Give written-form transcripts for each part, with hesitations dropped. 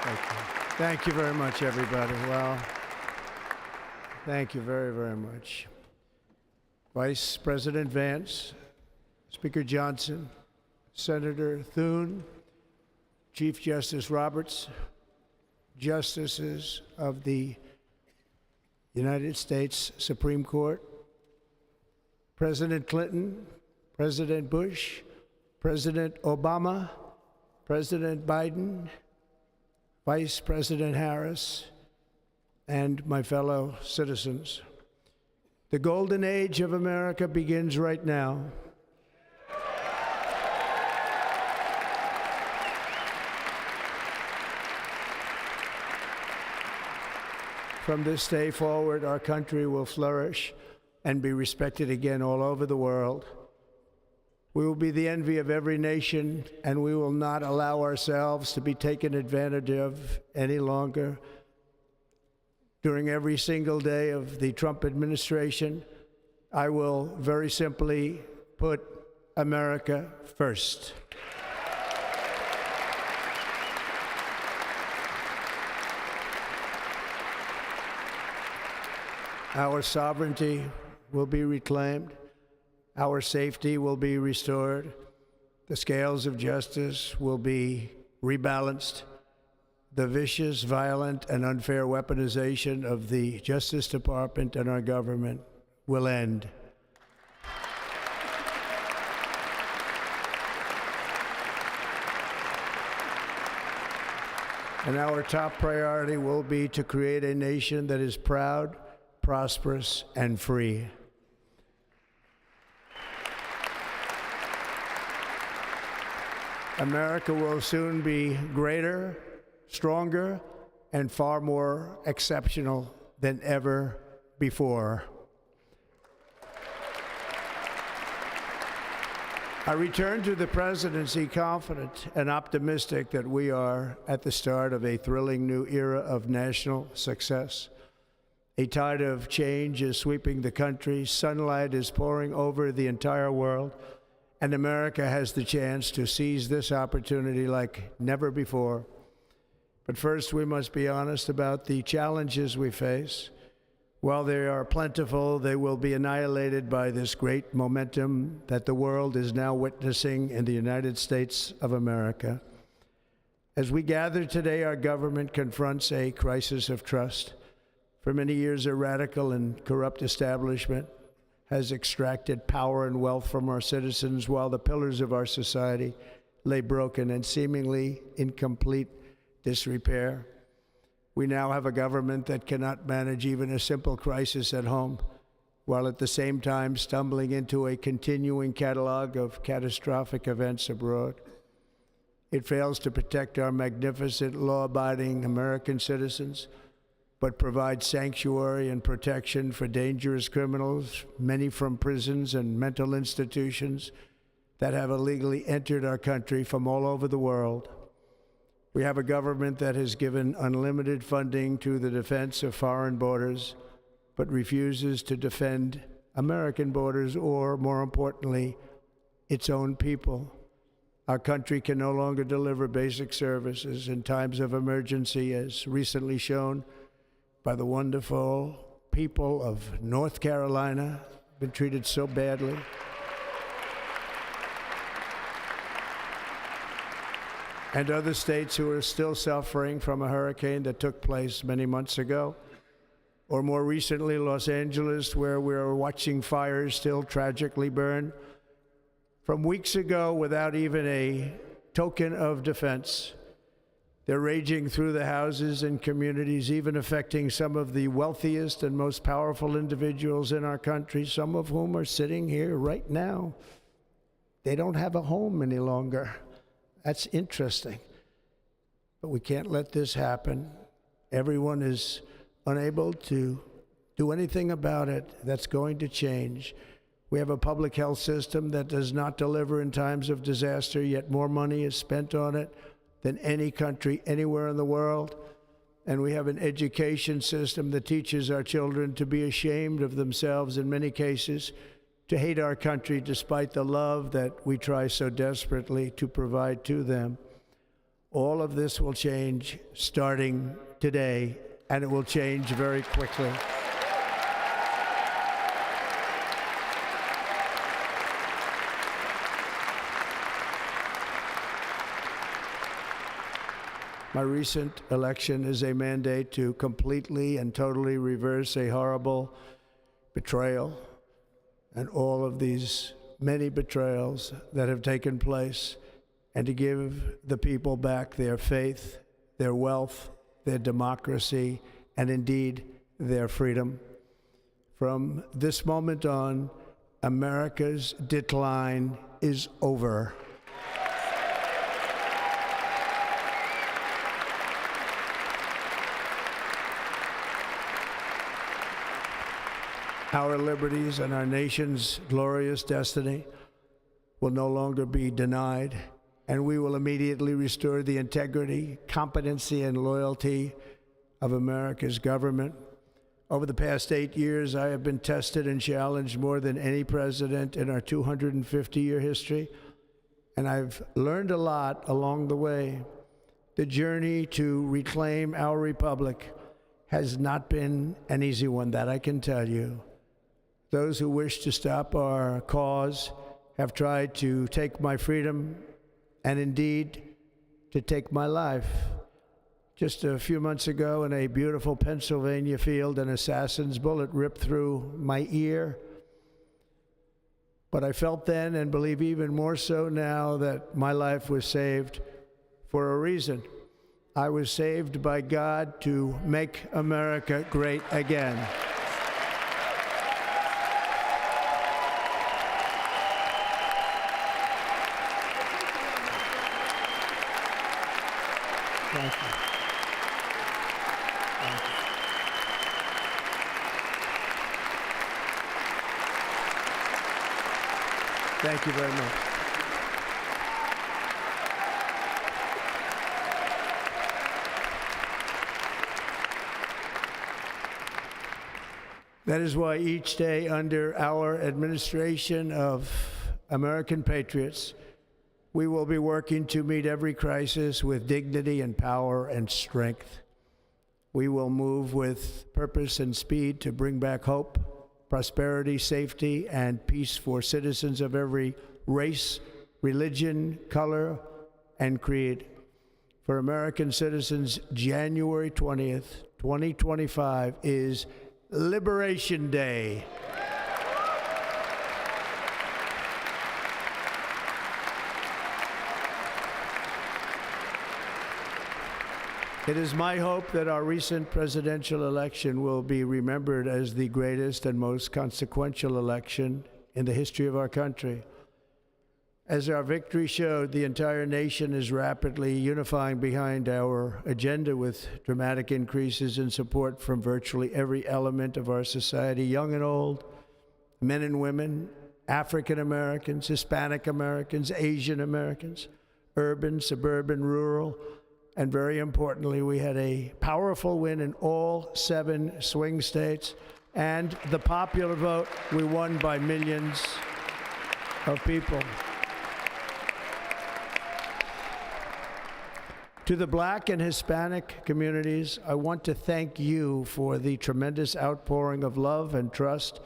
Thank you. Thank you very much, everybody. Well, thank you very, very much. Vice President Vance, Speaker Johnson, Senator Thune, Chief Justice Roberts, Justices of the United States Supreme Court, President Clinton, President Bush, President Obama, President Biden, Vice President Harris, and my fellow citizens. The golden age of America begins right now. From this day forward, our country will flourish and be respected again all over the world. We will be the envy of every nation, and we will not allow ourselves to be taken advantage of any longer. During every single day of the Trump administration, I will very simply put America first. Our sovereignty will be reclaimed. Our safety will be restored. The scales of justice will be rebalanced. The vicious, violent, and unfair weaponization of the Justice Department and our government will end. And our top priority will be to create a nation that is proud, prosperous, and free. America will soon be greater, stronger, and far more exceptional than ever before. I return to the presidency confident and optimistic that we are at the start of a thrilling new era of national success. A tide of change is sweeping the country, sunlight is pouring over the entire world, and America has the chance to seize this opportunity like never before. But first, we must be honest about the challenges we face. While they are plentiful, they will be annihilated by this great momentum that the world is now witnessing in the United States of America. As we gather today, our government confronts a crisis of trust. For many years, a radical and corrupt establishment has extracted power and wealth from our citizens while the pillars of our society lay broken and seemingly in complete disrepair. We now have a government that cannot manage even a simple crisis at home, while at the same time stumbling into a continuing catalog of catastrophic events abroad. It fails to protect our magnificent, law-abiding American citizens, but provides sanctuary and protection for dangerous criminals, many from prisons and mental institutions that have illegally entered our country from all over the world. We have a government that has given unlimited funding to the defense of foreign borders, but refuses to defend American borders or, more importantly, its own people. Our country can no longer deliver basic services in times of emergency, as recently shown by the wonderful people of North Carolina, been treated so badly. And other states who are still suffering from a hurricane that took place many months ago. Or more recently, Los Angeles, where we are watching fires still tragically burn from weeks ago without even a token of defense. They're raging through the houses and communities, even affecting some of the wealthiest and most powerful individuals in our country, some of whom are sitting here right now. They don't have a home any longer. That's interesting. But we can't let this happen. Everyone is unable to do anything about it. That's going to change. We have a public health system that does not deliver in times of disaster, yet more money is spent on it than any country anywhere in the world. And we have an education system that teaches our children to be ashamed of themselves in many cases, to hate our country despite the love that we try so desperately to provide to them. All of this will change starting today, and it will change very quickly. My recent election is a mandate to completely and totally reverse a horrible betrayal and all of these many betrayals that have taken place, and to give the people back their faith, their wealth, their democracy, and indeed their freedom. From this moment on, America's decline is over. Our liberties and our nation's glorious destiny will no longer be denied, and we will immediately restore the integrity, competency, and loyalty of America's government. Over the past 8 years, I have been tested and challenged more than any president in our 250-year history, and I've learned a lot along the way. The journey to reclaim our republic has not been an easy one, that I can tell you. Those who wish to stop our cause have tried to take my freedom and indeed to take my life. Just a few months ago in a beautiful Pennsylvania field, an assassin's bullet ripped through my ear. But I felt then, and believe even more so now, that my life was saved for a reason. I was saved by God to make America great again. Thank you. Thank you. Thank you very much. That is why each day under our administration of American patriots, we will be working to meet every crisis with dignity and power and strength. We will move with purpose and speed to bring back hope, prosperity, safety, and peace for citizens of every race, religion, color, and creed. For American citizens, January 20th, 2025 is Liberation Day. It is my hope that our recent presidential election will be remembered as the greatest and most consequential election in the history of our country. As our victory showed, the entire nation is rapidly unifying behind our agenda with dramatic increases in support from virtually every element of our society, young and old, men and women, African Americans, Hispanic Americans, Asian Americans, urban, suburban, rural, and very importantly, we had a powerful win in all 7 swing states, and the popular vote, we won by millions of people. To the Black and Hispanic communities, I want to thank you for the tremendous outpouring of love and trust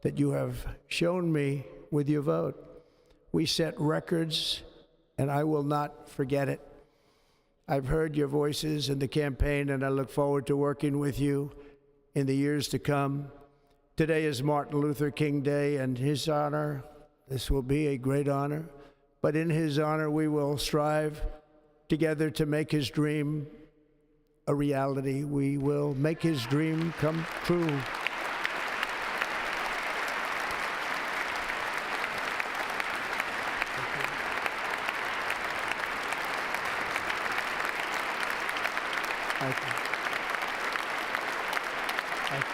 that you have shown me with your vote. We set records, and I will not forget it. I've heard your voices in the campaign, and I look forward to working with you in the years to come. Today is Martin Luther King Day, and his honor, this will be a great honor, but in his honor, we will strive together to make his dream a reality. We will make his dream come true. Thank you. Thank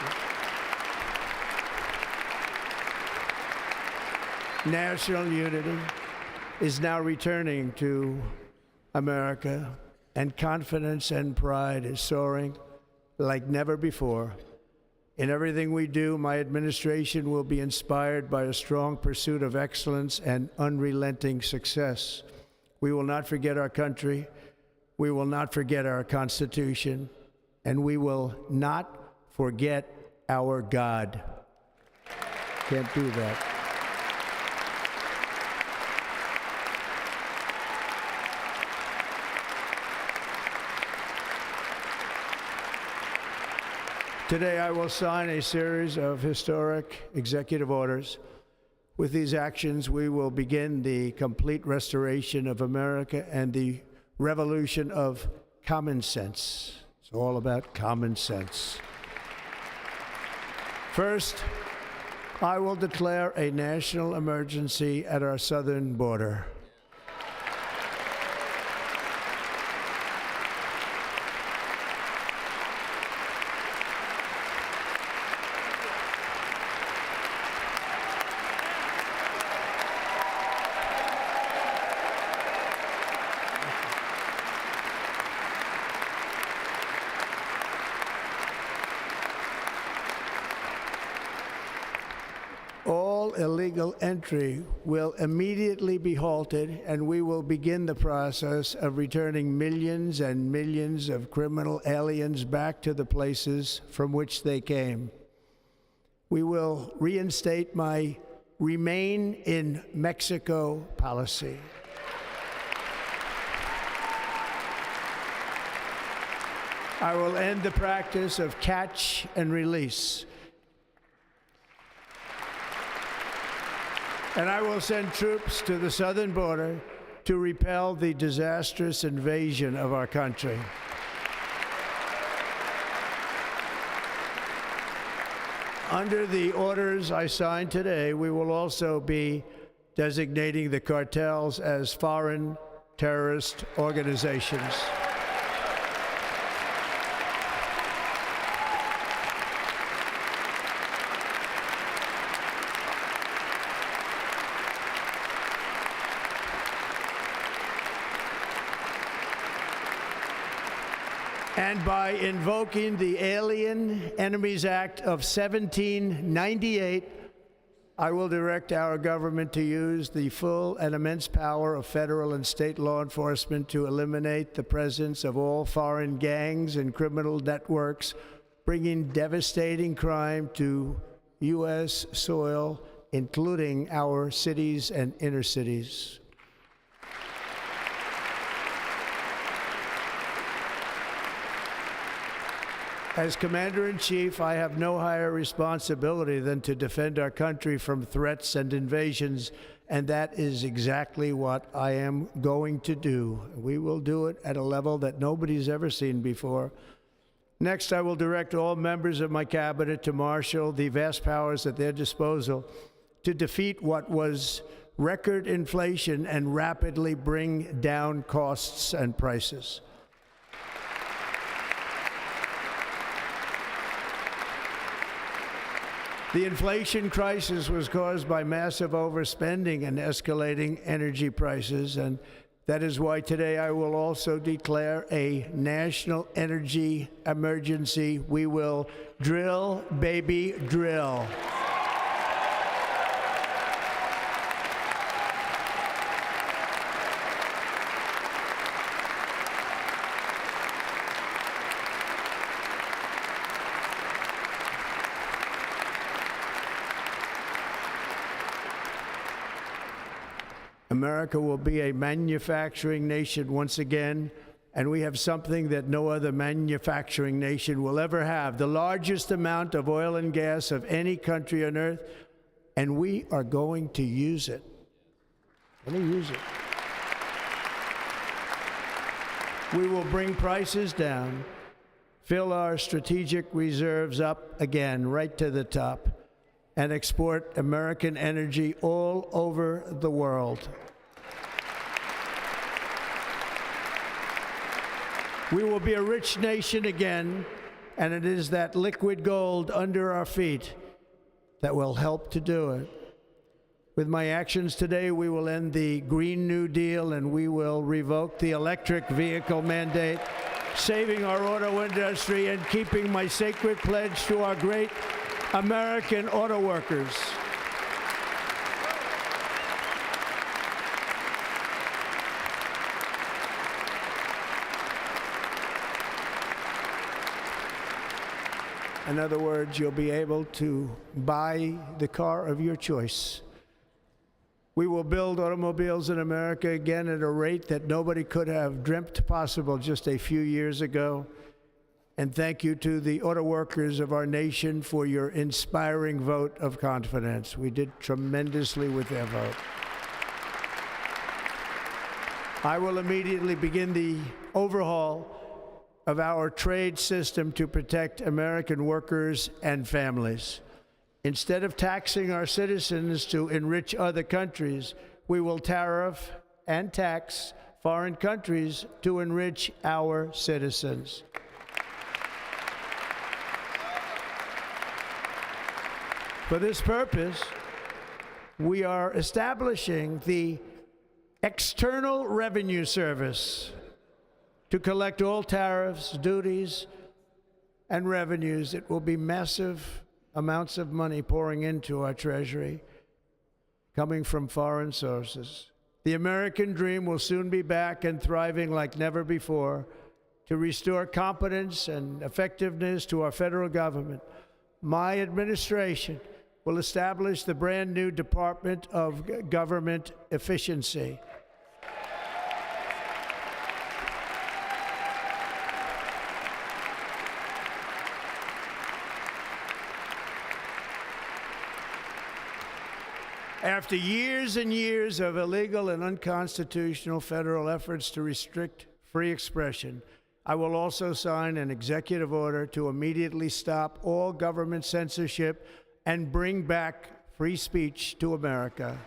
you. National unity is now returning to America, and confidence and pride is soaring like never before. In everything we do, my administration will be inspired by a strong pursuit of excellence and unrelenting success. We will not forget our country, We will not forget our Constitution, and we will not forget our God. Can't do that. Today, I will sign a series of historic executive orders. With these actions, we will begin the complete restoration of America and the revolution of common sense. It's all about common sense. First, I will declare a national emergency at our southern border. All illegal entry will immediately be halted, and we will begin the process of returning millions and millions of criminal aliens back to the places from which they came. We will reinstate my Remain in Mexico policy. I will end the practice of catch and release. And I will send troops to the southern border to repel the disastrous invasion of our country. Under the orders I signed today, we will also be designating the cartels as foreign terrorist organizations. And by invoking the Alien Enemies Act of 1798, I will direct our government to use the full and immense power of federal and state law enforcement to eliminate the presence of all foreign gangs and criminal networks, bringing devastating crime to U.S. soil, including our cities and inner cities. As Commander-in-Chief, I have no higher responsibility than to defend our country from threats and invasions, and that is exactly what I am going to do. We will do it at a level that nobody's ever seen before. Next, I will direct all members of my cabinet to marshal the vast powers at their disposal to defeat what was record inflation and rapidly bring down costs and prices. The inflation crisis was caused by massive overspending and escalating energy prices, and that is why today I will also declare a national energy emergency. We will drill, baby, drill. America will be a manufacturing nation once again, and we have something that no other manufacturing nation will ever have, the largest amount of oil and gas of any country on earth, and we are going to use it. We will bring prices down, fill our strategic reserves up again, right to the top, and export American energy all over the world. We will be a rich nation again, and it is that liquid gold under our feet that will help to do it. With my actions today, we will end the Green New Deal, and we will revoke the electric vehicle mandate, saving our auto industry and keeping my sacred pledge to our great American auto workers. In other words, you'll be able to buy the car of your choice. We will build automobiles in America again at a rate that nobody could have dreamt possible just a few years ago. And thank you to the auto workers of our nation for your inspiring vote of confidence. We did tremendously with their vote. I will immediately begin the overhaul of our trade system to protect American workers and families. Instead of taxing our citizens to enrich other countries, we will tariff and tax foreign countries to enrich our citizens. For this purpose, we are establishing the External Revenue Service to collect all tariffs, duties, and revenues. It will be massive amounts of money pouring into our treasury, coming from foreign sources. The American dream will soon be back and thriving like never before to restore competence and effectiveness to our federal government. My administration will establish the brand new Department of Government Efficiency. After years and years of illegal and unconstitutional federal efforts to restrict free expression, I will also sign an executive order to immediately stop all government censorship and bring back free speech to America.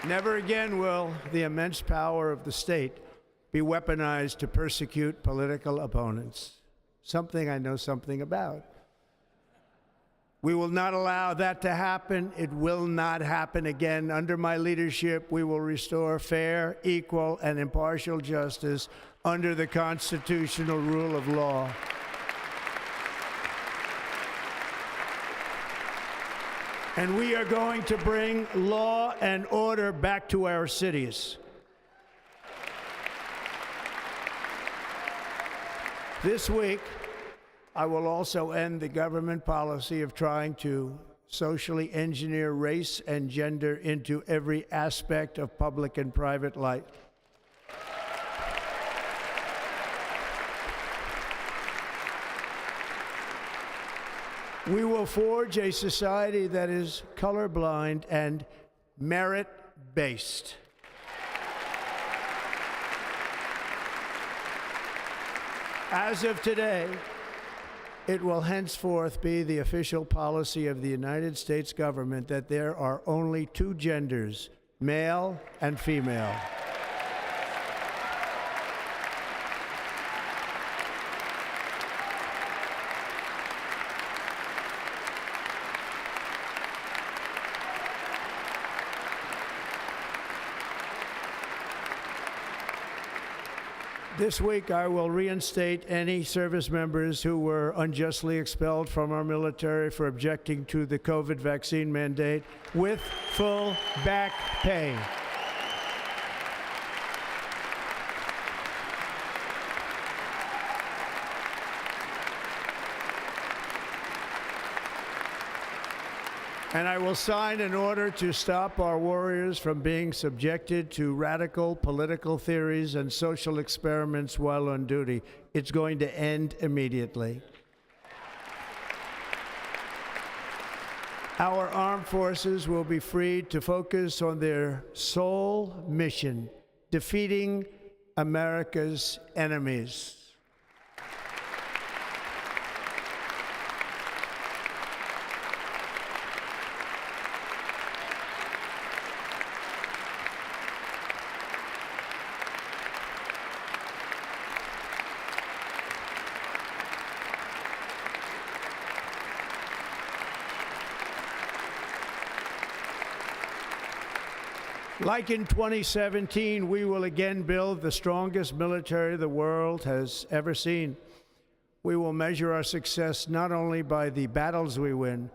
Never again will the immense power of the state be weaponized to persecute political opponents, something I know something about. We will not allow that to happen. It will not happen again. Under my leadership, we will restore fair, equal, and impartial justice under the constitutional rule of law. And we are going to bring law and order back to our cities. This week, I will also end the government policy of trying to socially engineer race and gender into every aspect of public and private life. We will forge a society that is colorblind and merit-based. As of today, it will henceforth be the official policy of the United States government that there are only two genders, male and female. This week, I will reinstate any service members who were unjustly expelled from our military for objecting to the COVID vaccine mandate with full back pay. And I will sign an order to stop our warriors from being subjected to radical political theories and social experiments while on duty. It's going to end immediately. Our armed forces will be freed to focus on their sole mission, defeating America's enemies. Like in 2017, we will again build the strongest military the world has ever seen. We will measure our success not only by the battles we win,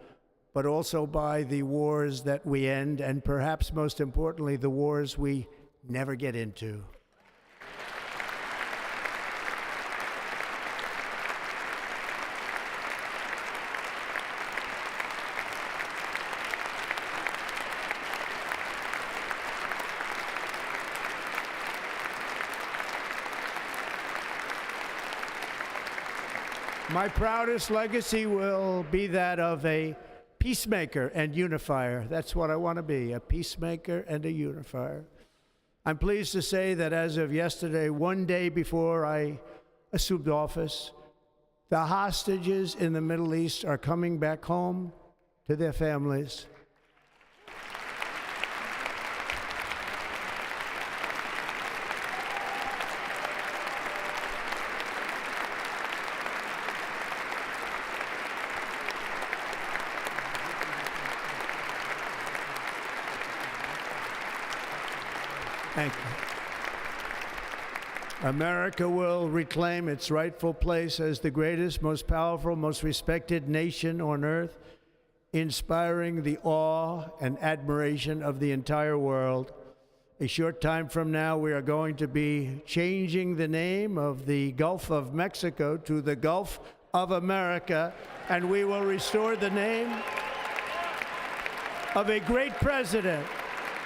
but also by the wars that we end, and perhaps most importantly, the wars we never get into. My proudest legacy will be that of a peacemaker and unifier. That's what I want to be, a peacemaker and a unifier. I'm pleased to say that as of yesterday, one day before I assumed office, the hostages in the Middle East are coming back home to their families. Thank you. America will reclaim its rightful place as the greatest, most powerful, most respected nation on earth, inspiring the awe and admiration of the entire world. A short time from now, we are going to be changing the name of the Gulf of Mexico to the Gulf of America, and we will restore the name of a great president,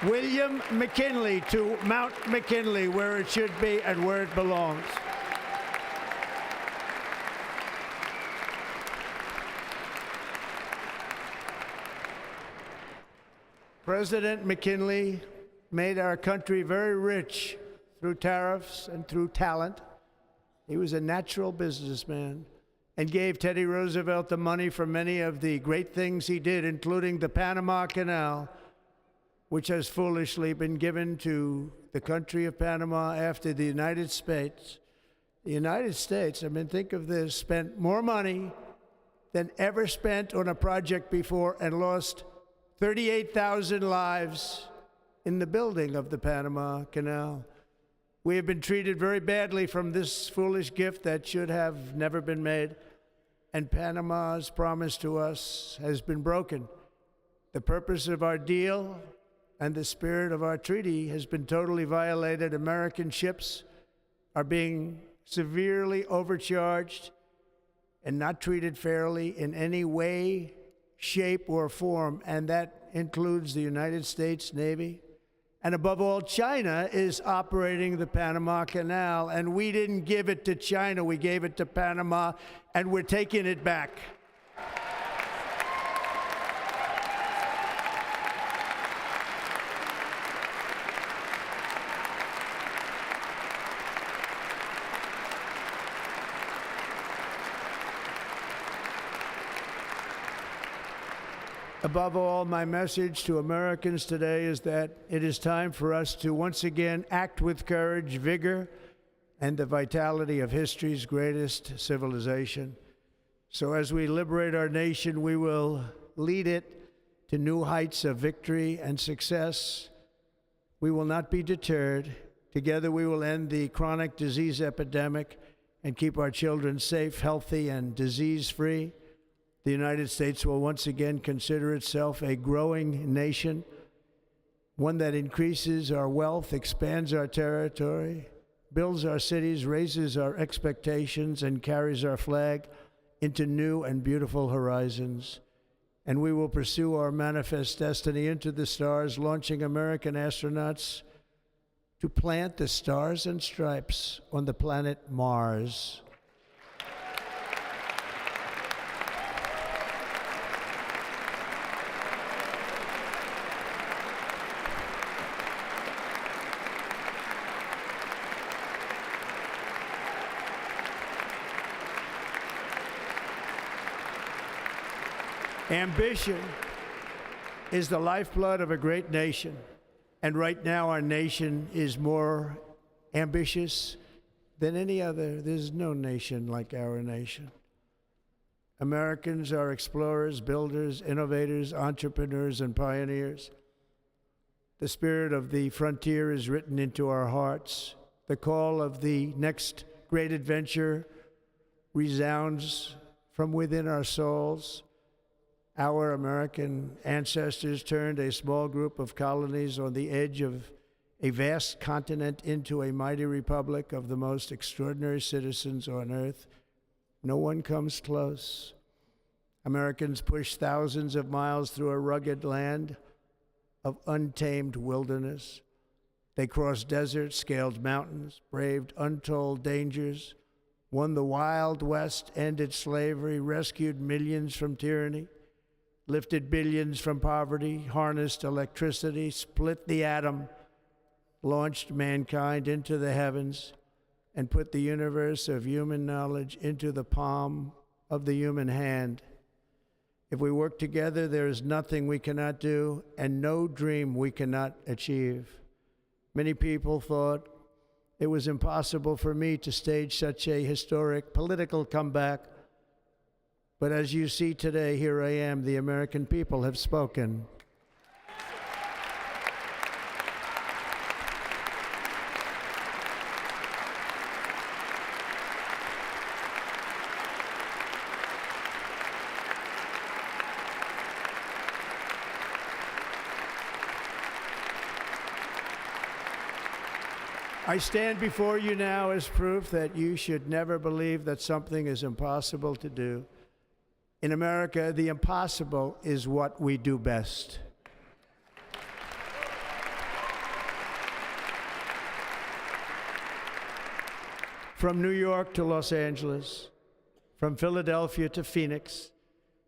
William McKinley, to Mount McKinley, where it should be and where it belongs. President McKinley made our country very rich through tariffs and through talent. He was a natural businessman and gave Teddy Roosevelt the money for many of the great things he did, including the Panama Canal, which has foolishly been given to the country of Panama after the United States. The United States, I mean, think of this, spent more money than ever spent on a project before and lost 38,000 lives in the building of the Panama Canal. We have been treated very badly from this foolish gift that should have never been made, and Panama's promise to us has been broken. The purpose of our deal and the spirit of our treaty has been totally violated. American ships are being severely overcharged and not treated fairly in any way, shape, or form, and that includes the United States Navy. And above all, China is operating the Panama Canal, and we didn't give it to China, we gave it to Panama, and we're taking it back. Above all, my message to Americans today is that it is time for us to once again act with courage, vigor, and the vitality of history's greatest civilization. So as we liberate our nation, we will lead it to new heights of victory and success. We will not be deterred. Together we will end the chronic disease epidemic and keep our children safe, healthy, and disease-free. The United States will once again consider itself a growing nation, one that increases our wealth, expands our territory, builds our cities, raises our expectations, and carries our flag into new and beautiful horizons. And we will pursue our manifest destiny into the stars, launching American astronauts to plant the stars and stripes on the planet Mars. Ambition is the lifeblood of a great nation, and right now our nation is more ambitious than any other. There's no nation like our nation. Americans are explorers, builders, innovators, entrepreneurs, and pioneers. The spirit of the frontier is written into our hearts. The call of the next great adventure resounds from within our souls. Our American ancestors turned a small group of colonies on the edge of a vast continent into a mighty republic of the most extraordinary citizens on earth. No one comes close. Americans pushed thousands of miles through a rugged land of untamed wilderness. They crossed deserts, scaled mountains, braved untold dangers, won the Wild West, ended slavery, rescued millions from tyranny, lifted billions from poverty, harnessed electricity, split the atom, launched mankind into the heavens, and put the universe of human knowledge into the palm of the human hand. If we work together, there is nothing we cannot do and no dream we cannot achieve. Many people thought it was impossible for me to stage such a historic political comeback. But as you see today, here I am. The American people have spoken. I stand before you now as proof that you should never believe that something is impossible to do. In America, the impossible is what we do best. From New York to Los Angeles, from Philadelphia to Phoenix,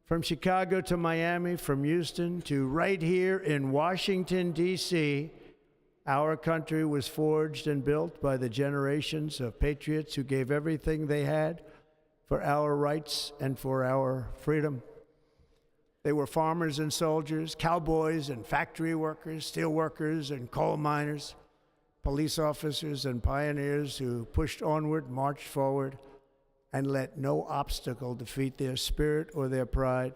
from Chicago to Miami, from Houston to right here in Washington, D.C., our country was forged and built by the generations of patriots who gave everything they had for our rights and for our freedom. They were farmers and soldiers, cowboys and factory workers, steel workers and coal miners, police officers and pioneers who pushed onward, marched forward, and let no obstacle defeat their spirit or their pride.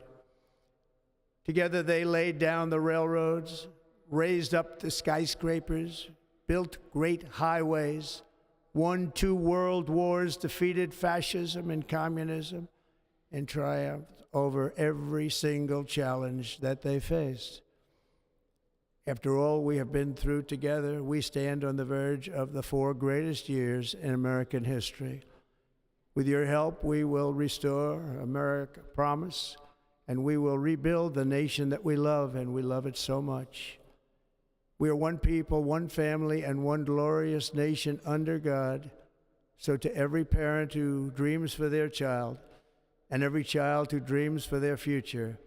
Together they laid down the railroads, raised up the skyscrapers, built great highways, won 2 world wars, defeated fascism and communism, and triumphed over every single challenge that they faced. After all we have been through together, we stand on the verge of the 4 greatest years in American history. With your help, we will restore America, promise, and we will rebuild the nation that we love, and we love it so much. We are one people, one family, and one glorious nation under God. So to every parent who dreams for their child, and every child who dreams for their future,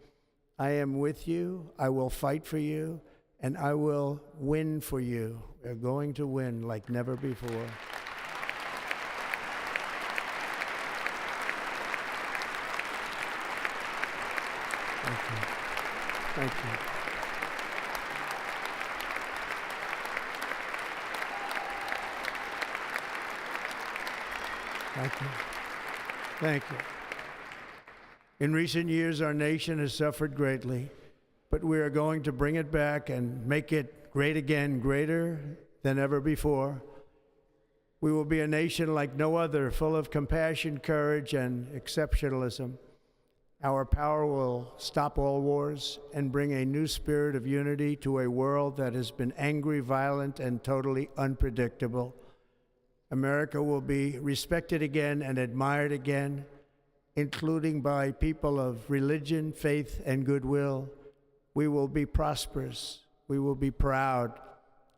I am with you, I will fight for you, and I will win for you. We're going to win like never before. Thank you. Thank you. Thank you. Thank you. In recent years, our nation has suffered greatly, but we are going to bring it back and make it great again, greater than ever before. We will be a nation like no other, full of compassion, courage, and exceptionalism. Our power will stop all wars and bring a new spirit of unity to a world that has been angry, violent, and totally unpredictable. America will be respected again and admired again, including by people of religion, faith, and goodwill. We will be prosperous. We will be proud.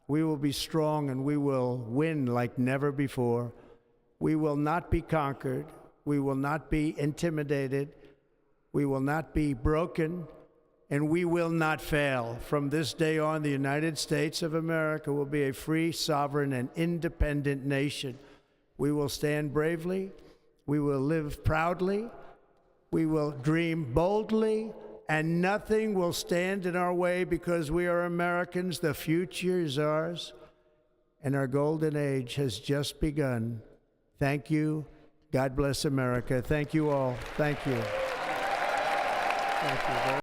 We will be strong, and we will win like never before. We will not be conquered. We will not be intimidated. We will not be broken, and we will not fail. From this day on, the United States of America will be a free, sovereign, and independent nation. We will stand bravely. We will live proudly. We will dream boldly, and nothing will stand in our way because we are Americans. The future is ours, and our golden age has just begun. Thank you. God bless America. Thank you all. Thank you. Thank you.